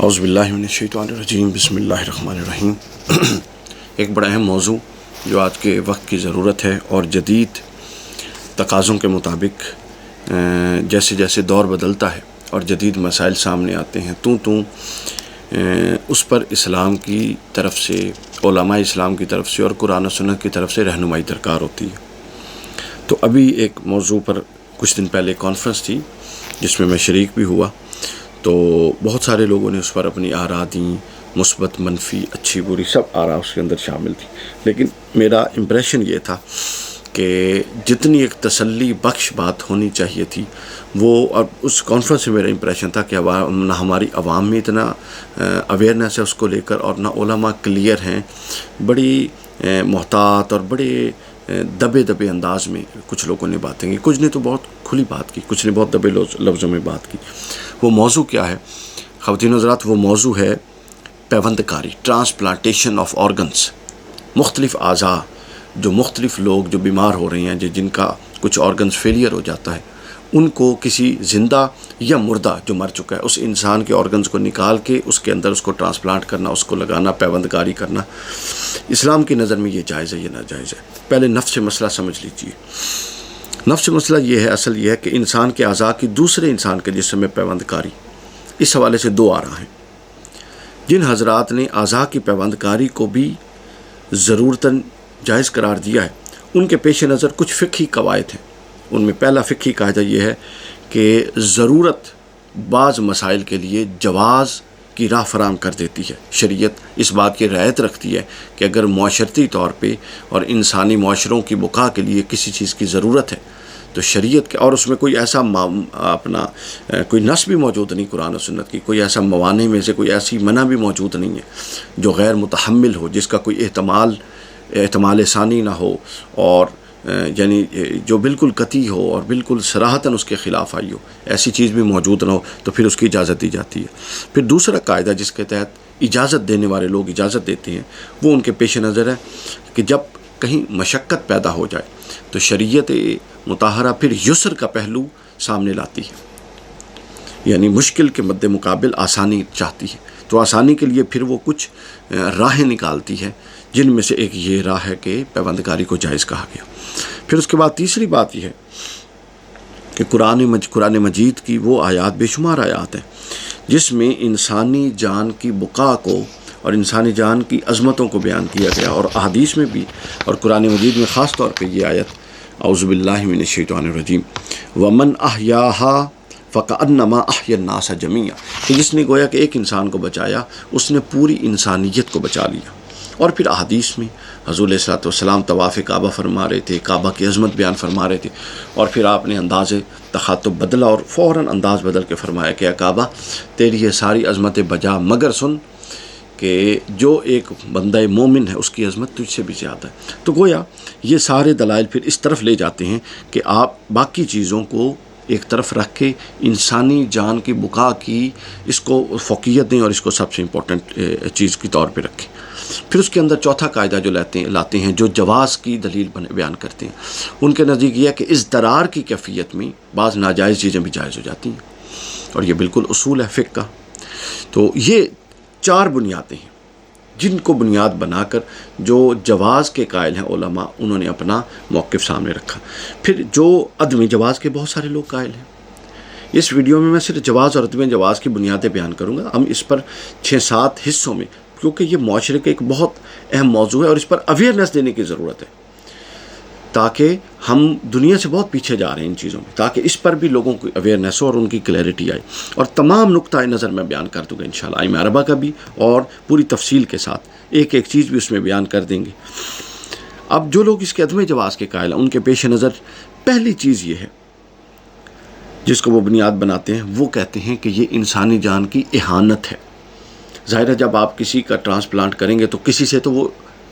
اعوذ باللہ من الشیطان الرجیم بسم اللہ الرحمن الرحیم۔ ایک بڑا اہم موضوع جو آج کے وقت کی ضرورت ہے اور جدید تقاضوں کے مطابق جیسے جیسے دور بدلتا ہے اور جدید مسائل سامنے آتے ہیں اس پر اسلام کی طرف سے، علماء اسلام کی طرف سے اور قرآن و سنت کی طرف سے رہنمائی درکار ہوتی ہے۔ تو ابھی ایک موضوع پر کچھ دن پہلے کانفرنس تھی جس میں شریک بھی ہوا، تو بہت سارے لوگوں نے اس پر اپنی آراء دیں، مثبت، منفی، اچھی بری، سب آراء اس کے اندر شامل تھی۔ لیکن میرا امپریشن یہ تھا کہ جتنی ایک تسلی بخش بات ہونی چاہیے تھی وہ، اور اس کانفرنس میں میرا امپریشن تھا کہ نہ ہماری عوام میں اتنا اویئرنیس ہے اس کو لے کر، اور نہ علماء کلیئر ہیں، بڑی محتاط اور بڑے دبے انداز میں کچھ لوگوں نے باتیں کی، کچھ نے تو بہت کھلی بات کی، کچھ نے بہت دبے لفظوں میں بات کی۔ وہ موضوع کیا ہے خواتین و حضرات؟ وہ موضوع ہے پیوند کاری، ٹرانسپلانٹیشن آف آرگنس۔ مختلف اعضاء، جو مختلف لوگ جو بیمار ہو رہے ہیں، جن کا کچھ آرگنس فیلئر ہو جاتا ہے، ان کو کسی زندہ یا مردہ جو مر چکا ہے اس انسان کے آرگنس کو نکال کے اس کے اندر اس کو ٹرانسپلانٹ کرنا، اس کو لگانا، پیوند کاری کرنا، اسلام کی نظر میں یہ جائز ہے یا ناجائز ہے؟ پہلے نفس مسئلہ سمجھ لیجیے۔ نفس مسئلہ یہ ہے، اصل یہ ہے کہ انسان کے اعضاء کی دوسرے انسان کے جسم میں پیوند کاری، اس حوالے سے دو آراء ہیں۔ جن حضرات نے اعضاء کی پیوند کاری کو بھی ضرورتاً جائز قرار دیا ہے، ان کے پیش نظر کچھ فقہی قواعد ہیں۔ ان میں پہلا فقہی قاعدہ یہ ہے کہ ضرورت بعض مسائل کے لیے جواز کی راہ فراہم کر دیتی ہے۔ شریعت اس بات کی رعایت رکھتی ہے کہ اگر معاشرتی طور پہ اور انسانی معاشروں کی بقا کے لیے کسی چیز کی ضرورت ہے تو شریعت کے، اور اس میں کوئی ایسا کوئی نص بھی موجود نہیں قرآن و سنت کی، کوئی ایسا موانع میں سے کوئی ایسی منع بھی موجود نہیں ہے جو غیر متحمل ہو، جس کا کوئی احتمال ثانی نہ ہو، اور یعنی جو بالکل قطعی ہو اور بالکل صراحتاً اس کے خلاف آئی ہو، ایسی چیز بھی موجود نہ ہو تو پھر اس کی اجازت دی جاتی ہے۔ پھر دوسرا قاعدہ جس کے تحت اجازت دینے والے لوگ اجازت دیتے ہیں، وہ ان کے پیش نظر ہے کہ جب کہیں مشقت پیدا ہو جائے تو شریعت مطہرہ پھر یسر کا پہلو سامنے لاتی ہے، یعنی مشکل کے مد مقابل آسانی چاہتی ہے، تو آسانی کے لیے پھر وہ کچھ راہیں نکالتی ہے، جن میں سے ایک یہ راہ ہے کہ پیوند کاری کو جائز کہا گیا۔ پھر اس کے بعد تیسری بات یہ ہے کہ قرآن مجید کی وہ آیات، بے شمار آیات ہیں جس میں انسانی جان کی بقا کو اور انسانی جان کی عظمتوں کو بیان کیا گیا، اور احادیث میں بھی اور قرآن مجید میں خاص طور پہ یہ آیت، اعوذ باللہ من الشیطان الرجیم، وَمَنْ أَحْيَاهَا فَكَأَنَّمَا أَحْيَا النَّاسَ جَمِيعًا، کہ جس نے گویا کہ ایک انسان کو بچایا، اس نے پوری انسانیت کو بچا لیا۔ اور پھر احادیث میں حضور علیہ الصلوۃ والسلام طواف کعبہ فرما رہے تھے، کعبہ کی عظمت بیان فرما رہے تھے، اور پھر آپ نے انداز تخاطب بدلا اور فوراً انداز بدل کے فرمایا کہ اے کعبہ، تیری یہ ساری عظمتیں بجا، مگر سن کہ جو ایک بندہ مومن ہے اس کی عظمت تجھ سے بھی زیادہ ہے۔ تو گویا یہ سارے دلائل پھر اس طرف لے جاتے ہیں کہ آپ باقی چیزوں کو ایک طرف رکھ کے انسانی جان کی بقا کی اس کو فوقیت دیں اور اس کو سب سے امپورٹنٹ چیز کی طور پہ رکھیں۔ پھر اس کے اندر چوتھا قاعدہ جو لاتے ہیں، جو جواز کی دلیل بیان کرتے ہیں، ان کے نزدیک یہ ہے کہ اضطرار کی کیفیت میں بعض ناجائز چیزیں بھی جائز ہو جاتی ہیں، اور یہ بالکل اصول ہے فقہ کا۔ تو یہ چار بنیادیں ہیں جن کو بنیاد بنا کر جو جواز کے قائل ہیں علماء، انہوں نے اپنا موقف سامنے رکھا۔ پھر جو عدم جواز کے بہت سارے لوگ قائل ہیں۔ اس ویڈیو میں صرف جواز اور عدم جواز کی بنیادیں بیان کروں گا، ہم اس پر 6-7 حصوں میں، کیونکہ یہ معاشرے کا ایک بہت اہم موضوع ہے اور اس پر اویئرنیس دینے کی ضرورت ہے، تاکہ ہم دنیا سے بہت پیچھے جا رہے ہیں ان چیزوں میں، تاکہ اس پر بھی لوگوں کو اویئرنیس ہو اور ان کی کلیئرٹی آئے، اور تمام نقطۂ نظر میں بیان کر دوں گا انشاءاللہ آئمہ اربعہ کا بھی، اور پوری تفصیل کے ساتھ ایک ایک چیز بھی اس میں بیان کر دیں گے۔ اب جو لوگ اس کے عدم جواز کے قائل ہیں، ان کے پیش نظر پہلی چیز یہ ہے جس کو وہ بنیاد بناتے ہیں، وہ کہتے ہیں کہ یہ انسانی جان کی اہانت ہے۔ ظاہر ہے جب آپ کسی کا ٹرانسپلانٹ کریں گے تو کسی سے تو وہ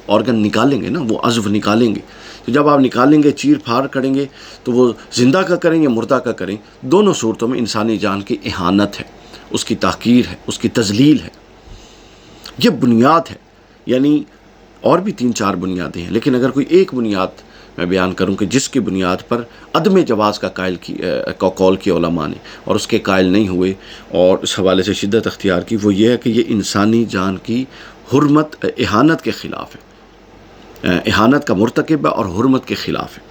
آرگن نکالیں گے نا، وہ عضو نکالیں گے، تو جب آپ نکالیں گے، چیر پھاڑ کریں گے، تو وہ زندہ کا کریں یا مردہ کا کریں، دونوں صورتوں میں انسانی جان کی اہانت ہے، اس کی تحقیر ہے، اس کی تذلیل ہے۔ یہ بنیاد ہے، یعنی اور بھی 3-4 بنیادیں ہیں، لیکن اگر کوئی ایک بنیاد میں بیان کروں کہ جس کی بنیاد پر عدم جواز کا قول کیا علماء نے اور اس کے قائل نہیں ہوئے اور اس حوالے سے شدت اختیار کی، وہ یہ ہے کہ یہ انسانی جان کی حرمت اہانت کے خلاف ہے، اہانت کا مرتکب ہے اور حرمت کے خلاف ہے۔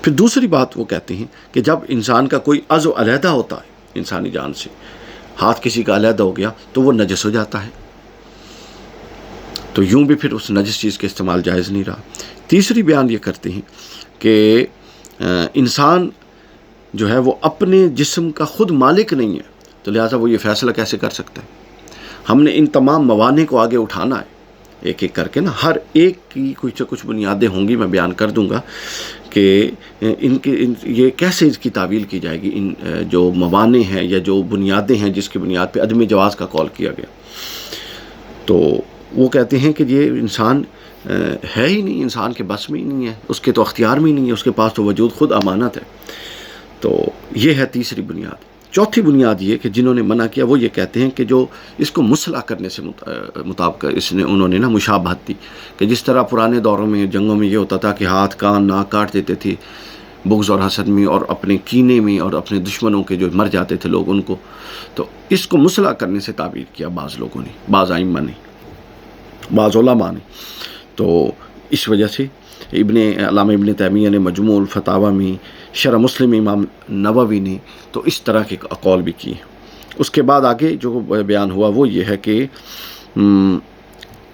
پھر دوسری بات وہ کہتے ہیں کہ جب انسان کا کوئی عضو علیحدہ ہوتا ہے انسانی جان سے، ہاتھ کسی کا علیحدہ ہو گیا تو وہ نجس ہو جاتا ہے، تو یوں بھی پھر اس نجس چیز کے استعمال جائز نہیں رہا۔ تیسری بیان یہ کرتے ہیں کہ انسان جو ہے وہ اپنے جسم کا خود مالک نہیں ہے، تو لہٰذا وہ یہ فیصلہ کیسے کر سکتا ہے؟ ہم نے ان تمام موانع کو آگے اٹھانا ہے ایک ایک کر کے نا، ہر ایک کی کچھ سے کچھ بنیادیں ہوں گی، میں بیان کر دوں گا کہ یہ کیسے اس کی تعویل کی جائے گی، ان جو موانع ہیں یا جو بنیادیں ہیں جس کی بنیاد پہ عدم جواز کا قول کیا گیا۔ تو وہ کہتے ہیں کہ یہ انسان ہے ہی نہیں، انسان کے بس میں ہی نہیں ہے، اس کے تو اختیار میں ہی نہیں ہے، اس کے پاس تو وجود خود امانت ہے۔ تو یہ ہے تیسری بنیاد۔ چوتھی بنیاد یہ کہ جنہوں نے منع کیا وہ یہ کہتے ہیں کہ جو اس کو مصلح کرنے سے مطابق انہوں نے مشابہت دی، کہ جس طرح پرانے دوروں میں جنگوں میں یہ ہوتا تھا کہ ہاتھ کان ناک کاٹ دیتے تھے بغض اور حسد میں اور اپنے کینے میں، اور اپنے دشمنوں کے جو مر جاتے تھے لوگ ان کو، تو اس کو مصلح کرنے سے تعبیر کیا بعض لوگوں نے، بعض ائمہ نے، بعض علماء نے۔ تو اس وجہ سے علامہ ابن تیمیہ نے مجموع الفتاوی میں، شرح مسلم امام نووی نے تو اس طرح کے اقوال بھی کیے۔ اس کے بعد آگے جو بیان ہوا وہ یہ ہے کہ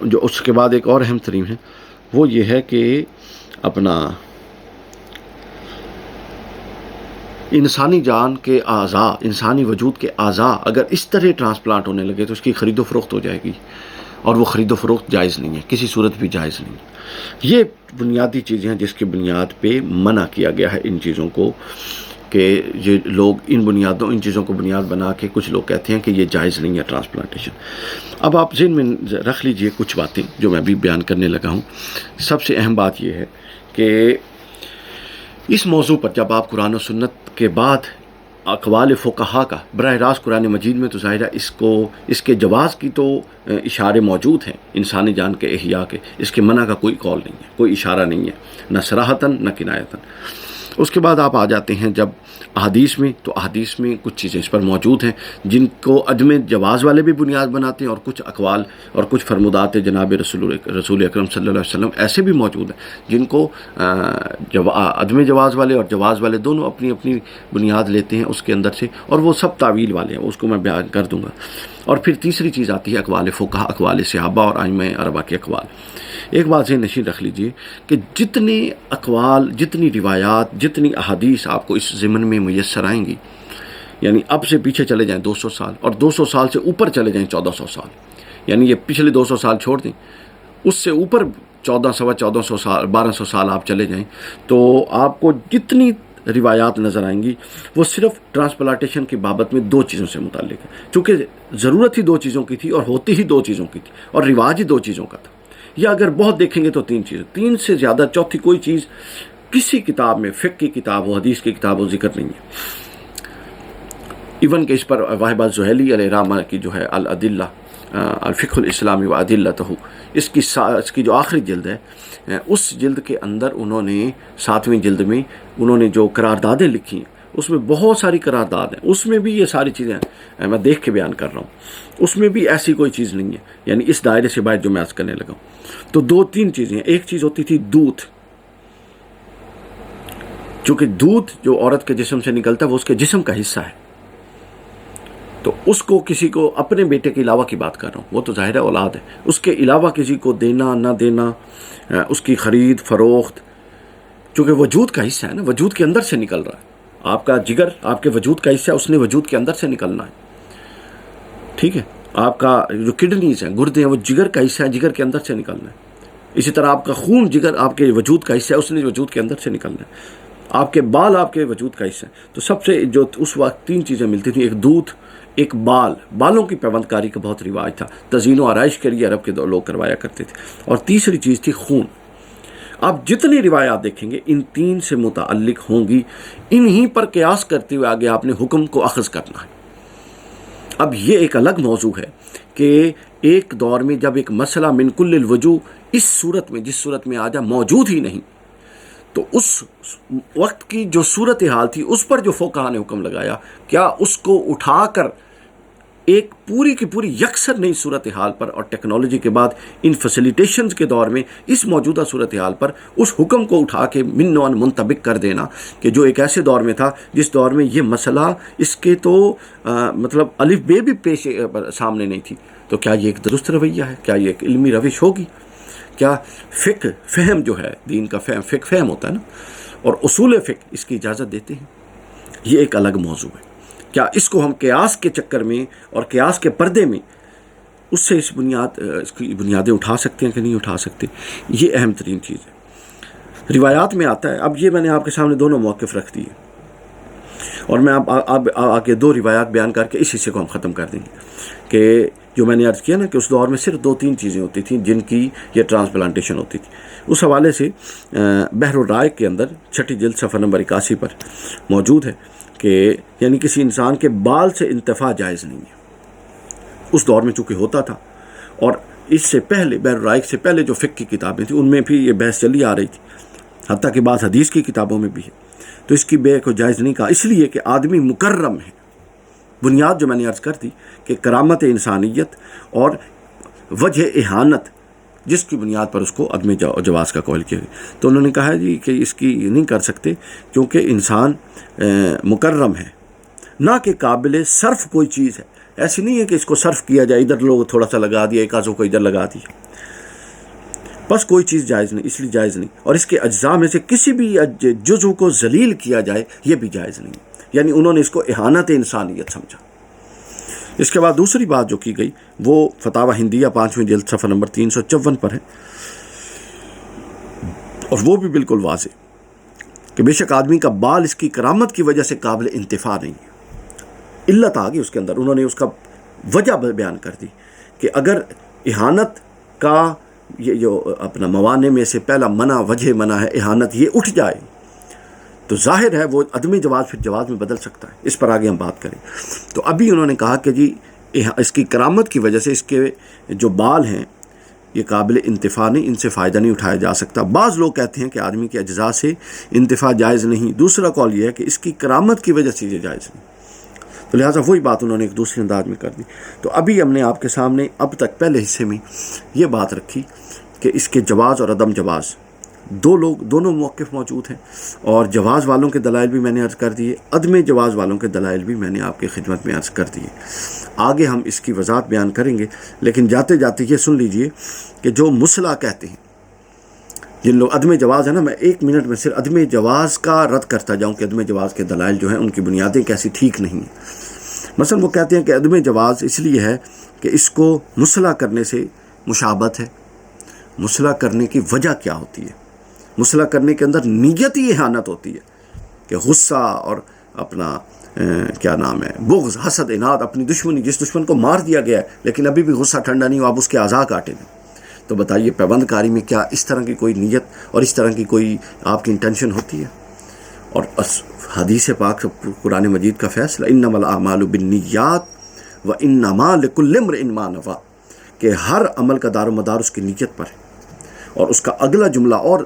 جو اس کے بعد ایک اور اہم ترین ہے وہ یہ ہے کہ اپنا انسانی جان کے اعضاء، انسانی وجود کے اعضاء اگر اس طرح ٹرانسپلانٹ ہونے لگے تو اس کی خرید و فروخت ہو جائے گی، اور وہ خرید و فروخت جائز نہیں ہے، کسی صورت بھی جائز نہیں ہے۔ یہ بنیادی چیزیں ہیں جس کی بنیاد پہ منع کیا گیا ہے ان چیزوں کو، کہ یہ لوگ ان چیزوں کو بنیاد بنا کے کچھ لوگ کہتے ہیں کہ یہ جائز نہیں ہے ٹرانسپلانٹیشن۔ اب آپ ذہن میں رکھ لیجئے کچھ باتیں جو میں ابھی بیان کرنے لگا ہوں۔ سب سے اہم بات یہ ہے کہ اس موضوع پر جب آپ قرآن و سنت کے بعد اقوال فقہا کا براہ راست قرآن مجید میں، تو ظاہر ہے اس کے جواز کی تو اشارے موجود ہیں انسانی جان کے احیاء کے، اس کے منع کا کوئی قول نہیں ہے، کوئی اشارہ نہیں ہے، نہ صراحتاً نہ کنایتاً۔ اس کے بعد آپ آ جاتے ہیں جب احادیث میں، تو احادیث میں کچھ چیزیں اس پر موجود ہیں جن کو عدم جواز والے بھی بنیاد بناتے ہیں، اور کچھ اقوال اور کچھ فرمودات جناب رسول اکرم صلی اللہ علیہ وسلم ایسے بھی موجود ہیں جن کو عدم جواز والے اور جواز والے دونوں اپنی اپنی بنیاد لیتے ہیں اس کے اندر سے، اور وہ سب تعویل والے ہیں، اس کو میں بیان کر دوں گا۔ اور پھر تیسری چیز آتی ہے اقوال فقہا، اقوال صحابہ اور ائمہ اربعہ کے اقوال۔ ایک بات ذہن نشین رکھ لیجئے کہ جتنے اقوال، جتنی روایات، جتنی احادیث آپ کو اس ضمن میں میسر آئیں گی، یعنی اب سے پیچھے چلے جائیں 200 سال، اور 200 سال سے اوپر چلے جائیں 1400 سال، یعنی یہ پچھلے 200 سال چھوڑ دیں، اس سے اوپر 1400 سال 1200 سال آپ چلے جائیں، تو آپ کو جتنی روایات نظر آئیں گی وہ صرف ٹرانسپلانٹیشن کی بابت میں 2 چیزوں سے متعلق ہے، چونکہ ضرورت ہی 2 چیزوں کی تھی اور ہوتی ہی 2 چیزوں کی تھی، اور رواج ہی 2 چیزوں کا تھا، یا اگر بہت دیکھیں گے تو 3 چیزیں، 3 سے زیادہ چوتھی کوئی چیز کسی کتاب میں، فقہ کی کتاب ہو، حدیث کی کتاب ہو، ذکر نہیں ہے۔ ایون کہ اس پر واہبہ زحیلی علیہ رحمہ کی جو ہے الادلہ الفقہ الاسلامی و ادلتہ، اس کی جو آخری جلد ہے، اس جلد کے اندر انہوں نے 7ویں جلد میں انہوں نے جو قراردادیں لکھی ہیں، اس میں بہت ساری قرارداد ہیں، اس میں بھی یہ ساری چیزیں میں دیکھ کے بیان کر رہا ہوں، اس میں بھی ایسی کوئی چیز نہیں ہے، یعنی اس دائرے سے باہر جو میں عرض کرنے لگا ہوں۔ تو 2-3 چیزیں ہیں۔ ایک چیز ہوتی تھی دودھ، چونکہ دودھ جو عورت کے جسم سے نکلتا ہے وہ اس کے جسم کا حصہ ہے، تو اس کو کسی کو اپنے بیٹے کے علاوہ کی بات کر رہا ہوں، وہ تو ظاہر ہے اولاد ہے، اس کے علاوہ کسی کو دینا نہ دینا، اس کی خرید فروخت، چونکہ وجود کا حصہ ہے نا، وجود کے اندر سے نکل رہا ہے، آپ کا جگر آپ کے وجود کا حصہ ہے، اس نے وجود کے اندر سے نکلنا ہے، ٹھیک ہے۔ آپ کا جو کڈنیز ہیں، گردے ہیں، وہ جگر کا حصہ ہے، جگر کے اندر سے نکلنا ہے۔ اسی طرح آپ کا خون، جگر آپ کے وجود کا حصہ ہے، اس نے وجود کے اندر سے نکلنا ہے۔ آپ کے بال آپ کے وجود کا حصہ ہے۔ تو سب سے جو اس وقت 3 چیزیں ملتی تھیں، ایک دودھ، ایک بالوں کی پیوند کاری کا بہت رواج تھا، تزئین و آرائش کے لیے عرب کے لوگ کروایا کرتے تھے، اور تیسری چیز تھی خون۔ آپ جتنی روایات دیکھیں گے ان 3 سے متعلق ہوں گی، انہی پر قیاس کرتے ہوئے آگے آپ نے حکم کو اخذ کرنا ہے۔ اب یہ ایک الگ موضوع ہے کہ ایک دور میں جب ایک مسئلہ من کل الوجوہ اس صورت میں، جس صورت میں آجا موجود ہی نہیں، تو اس وقت کی جو صورتحال تھی اس پر جو فقہاء نے حکم لگایا، کیا اس کو اٹھا کر ایک پوری کی پوری یکسر نئی صورتحال پر اور ٹیکنالوجی کے بعد ان فیسیلیٹیشنز کے دور میں اس موجودہ صورتحال پر اس حکم کو اٹھا کے من و عن منطبق کر دینا کہ جو ایک ایسے دور میں تھا جس دور میں یہ مسئلہ اس کے تو مطلب الف بے بھی پیش سامنے نہیں تھی، تو کیا یہ ایک درست رویہ ہے؟ کیا یہ ایک علمی روش ہوگی؟ کیا فقہ فہم جو ہے، دین کا فہم، فقہ فہم ہوتا ہے نا، اور اصول فقہ اس کی اجازت دیتے ہیں؟ یہ ایک الگ موضوع ہے۔ کیا اس کو ہم قیاس کے چکر میں اور قیاس کے پردے میں اس سے اس کی بنیادیں اٹھا سکتے ہیں کہ نہیں اٹھا سکتے؟ یہ اہم ترین چیز ہے۔ روایات میں آتا ہے، اب یہ میں نے آپ کے سامنے دونوں موقف رکھ دیے، اور میں اب آگے دو روایات بیان کر کے اس حصے کو ہم ختم کر دیں گے کہ جو میں نے عرض کیا نا کہ اس دور میں صرف 2-3 چیزیں ہوتی تھیں جن کی یہ ٹرانسپلانٹیشن ہوتی تھی۔ اس حوالے سے بحر الرائق کے اندر 6 جلد صفحہ نمبر 81 پر موجود ہے کہ یعنی کسی انسان کے بال سے انتفاع جائز نہیں ہے۔ اس دور میں چونکہ ہوتا تھا، اور اس سے پہلے بحر الرائق سے پہلے جو فقہ کی کتابیں تھیں ان میں بھی یہ بحث چلی آ رہی تھی، حتیٰ کہ بعض حدیث کی کتابوں میں بھی ہے، تو اس کی بے کو جائز نہیں کہا، اس لیے کہ آدمی مکرم ہے۔ بنیاد جو میں نے عرض کر دی کہ کرامت انسانیت اور وجہ اہانت جس کی بنیاد پر اس کو عدم جواز کا قول کیا گیا، تو انہوں نے کہا جی کہ اس کی نہیں کر سکتے کیونکہ انسان مکرم ہے، نہ کہ قابل صرف کوئی چیز ہے۔ ایسی نہیں ہے کہ اس کو صرف کیا جائے، ادھر لوگ تھوڑا سا لگا دیا، ایک آزو کو ادھر لگا دیا، بس کوئی چیز جائز نہیں، اس لیے جائز نہیں۔ اور اس کے اجزاء میں سے کسی بھی جزو کو ذلیل کیا جائے یہ بھی جائز نہیں، یعنی انہوں نے اس کو اہانت انسانیت سمجھا۔ اس کے بعد دوسری بات جو کی گئی وہ فتاوی ہندیہ 5ویں جلد صفحہ نمبر 354 پر ہے، اور وہ بھی بالکل واضح کہ بے شک آدمی کا بال اس کی کرامت کی وجہ سے قابل انتفاع نہیں ہے۔ علت آ گئی اس کے اندر، انہوں نے اس کا وجہ بیان کر دی کہ اگر اہانت کا یہ جو اپنا موانع میں سے پہلا منع، وجہ منع ہے اہانت، یہ اٹھ جائے تو ظاہر ہے وہ عدم جواز پھر جواز میں بدل سکتا ہے۔ اس پر آگے ہم بات کریں۔ تو ابھی انہوں نے کہا کہ جی اس کی کرامت کی وجہ سے اس کے جو بال ہیں یہ قابل انتفاع نہیں، ان سے فائدہ نہیں اٹھایا جا سکتا۔ بعض لوگ کہتے ہیں کہ آدمی کے اجزاء سے انتفاع جائز نہیں، دوسرا قول یہ ہے کہ اس کی کرامت کی وجہ سے یہ جائز نہیں، تو لہٰذا وہی بات انہوں نے ایک دوسرے انداز میں کر دی۔ تو ابھی ہم نے آپ کے سامنے اب تک پہلے حصے میں یہ بات رکھی کہ اس کے جواز اور عدم جواز دونوں موقف موجود ہیں، اور جواز والوں کے دلائل بھی میں نے عرض کر دیے، عدم جواز والوں کے دلائل بھی میں نے آپ کی خدمت میں عرض کر دیے۔ آگے ہم اس کی وضاحت بیان کریں گے، لیکن جاتے جاتے یہ سن لیجئے کہ جو مصلح کہتے ہیں، جن لوگ عدم جواز ہے نا، میں 1 منٹ میں صرف عدم جواز کا رد کرتا جاؤں کہ عدم جواز کے دلائل جو ہیں ان کی بنیادیں کیسی ٹھیک نہیں ہیں۔ مثلا وہ کہتے ہیں کہ عدم جواز اس لیے ہے کہ اس کو مصلح کرنے سے مشابہت ہے۔ مصلح کرنے کی وجہ کیا ہوتی ہے؟ مصلح کرنے کے اندر نیت ہی اہانت ہوتی ہے کہ غصہ اور اپنا کیا نام ہے، بغض، حسد، اناد، اپنی دشمنی، جس دشمن کو مار دیا گیا ہے لیکن ابھی بھی غصہ ٹھنڈا نہیں ہوا، آپ اس کے اعضاء کاٹے ہیں، تو بتائیے پیوند کاری میں کیا اس طرح کی کوئی نیت اور اس طرح کی کوئی آپ کی انٹینشن ہوتی ہے؟ اور حدیث پاک قرآن مجید کا فیصلہ انما الاعمال بالنیات وانما لکل امرئ ما نویٰ، کہ ہر عمل کا دار و مدار اس کی نیت پر ہے۔ اور اس کا اگلا جملہ اور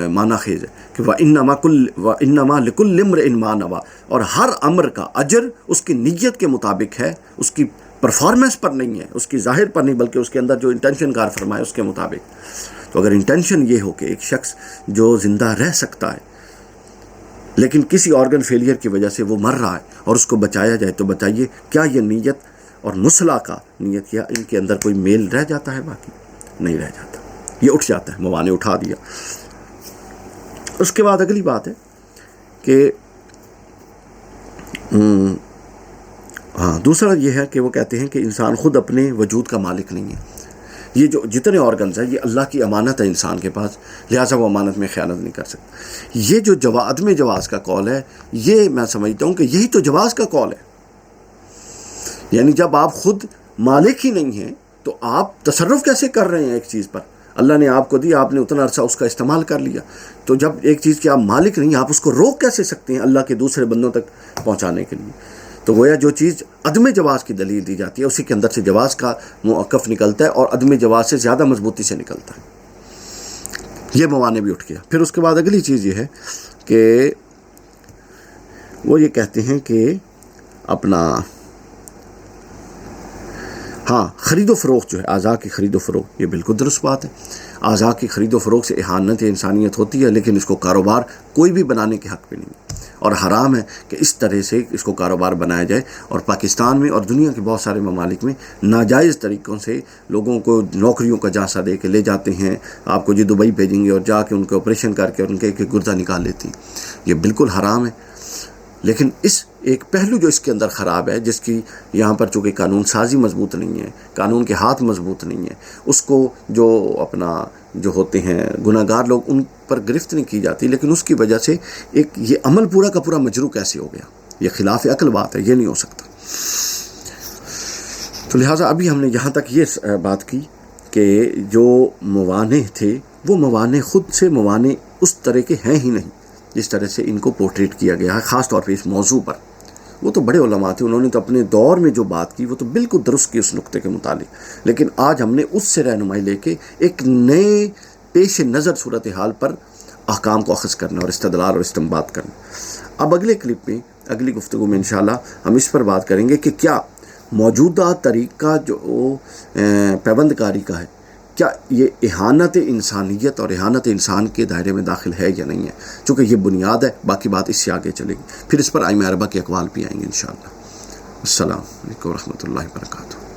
معنی خیز ہے کہ وَإِنَّمَا لِكُلِّ امْرِئٍ مَا نَوَىٰ، اور ہر امر کا اجر اس کی نیت کے مطابق ہے، اس کی پرفارمنس پر نہیں ہے، اس کی ظاہر پر نہیں، بلکہ اس کے اندر جو انٹینشن کار فرمائے اس کے مطابق۔ تو اگر انٹینشن یہ ہو کہ ایک شخص جو زندہ رہ سکتا ہے لیکن کسی آرگن فیلئر کی وجہ سے وہ مر رہا ہے اور اس کو بچایا جائے، تو بتائیے کیا یہ نیت اور مصلح کا نیت یا ان کے اندر کوئی میل رہ جاتا ہے؟ باقی نہیں رہ جاتا، یہ اٹھ جاتا ہے، موانع اٹھا دیا۔ اس کے بعد اگلی بات ہے کہ دوسرا یہ ہے کہ وہ کہتے ہیں کہ انسان خود اپنے وجود کا مالک نہیں ہے۔ یہ جو جتنے آرگنز ہیں یہ اللہ کی امانت ہے انسان کے پاس، لہٰذا وہ امانت میں خیانت نہیں کر سکتا۔ یہ جو عدم جواز کا قول ہے، یہ میں سمجھتا ہوں کہ یہی تو جواز کا قول ہے۔ یعنی جب آپ خود مالک ہی نہیں ہیں تو آپ تصرف کیسے کر رہے ہیں ایک چیز پر؟ اللہ نے آپ کو دی، آپ نے اتنا عرصہ اس کا استعمال کر لیا، تو جب ایک چیز کے آپ مالک نہیں، آپ اس کو روک کیسے سکتے ہیں اللہ کے دوسرے بندوں تک پہنچانے کے لیے؟ تو گویا جو چیز عدم جواز کی دلیل دی جاتی ہے اسی کے اندر سے جواز کا موقف نکلتا ہے، اور عدم جواز سے زیادہ مضبوطی سے نکلتا ہے۔ یہ موانع بھی اٹھ گیا۔ پھر اس کے بعد اگلی چیز یہ ہے کہ وہ یہ کہتے ہیں کہ اپنا ہاں خرید و فروخت جو ہے، اعضاء کی خرید و فروخت، یہ بالکل درست بات ہے۔ اعضاء کی خرید و فروخت سے اہانت انسانیت ہوتی ہے، لیکن اس کو کاروبار کوئی بھی بنانے کے حق پہ نہیں ہے، اور حرام ہے کہ اس طرح سے اس کو کاروبار بنایا جائے۔ اور پاکستان میں اور دنیا کے بہت سارے ممالک میں ناجائز طریقوں سے لوگوں کو نوکریوں کا جانسا دے کے لے جاتے ہیں، آپ کو جی دبئی بھیجیں گے، اور جا کے ان کے آپریشن کر کے اور ان کے ایک گردہ نکال لیتی ہیں۔ یہ بالکل حرام ہے۔ لیکن اس ایک پہلو جو اس کے اندر خراب ہے، جس کی یہاں پر چونکہ قانون سازی مضبوط نہیں ہے، قانون کے ہاتھ مضبوط نہیں ہے، اس کو جو اپنا جو ہوتے ہیں گناہ گار لوگ، ان پر گرفت نہیں کی جاتی، لیکن اس کی وجہ سے ایک یہ عمل پورا کا پورا مجروح کیسے ہو گیا؟ یہ خلاف عقل بات ہے، یہ نہیں ہو سکتا۔ تو لہٰذا ابھی ہم نے یہاں تک یہ بات کی کہ جو موانع تھے وہ موانع خود سے موانع اس طرح کے ہیں ہی نہیں جس طرح سے ان کو پورٹریٹ کیا گیا ہے، خاص طور پہ اس موضوع پر۔ وہ تو بڑے علماء تھے، انہوں نے تو اپنے دور میں جو بات کی وہ تو بالکل درست کی اس نقطے کے متعلق، لیکن آج ہم نے اس سے رہنمائی لے کے ایک نئے پیش نظر صورتحال پر احکام کو اخذ کرنا اور استدلال اور استنباط کرنا۔ اب اگلے کلپ میں، اگلی گفتگو میں انشاءاللہ ہم اس پر بات کریں گے کہ کیا موجودہ طریقہ جو پیوند کاری کا ہے، کیا یہ اہانت انسانیت اور اہانت انسان کے دائرے میں داخل ہے یا نہیں ہے؟ چونکہ یہ بنیاد ہے، باقی بات اس سے آگے چلے گی، پھر اس پر ائمہ اربعہ کے اقوال بھی آئیں گے انشاءاللہ۔ السلام علیکم ورحمۃ اللہ وبرکاتہ۔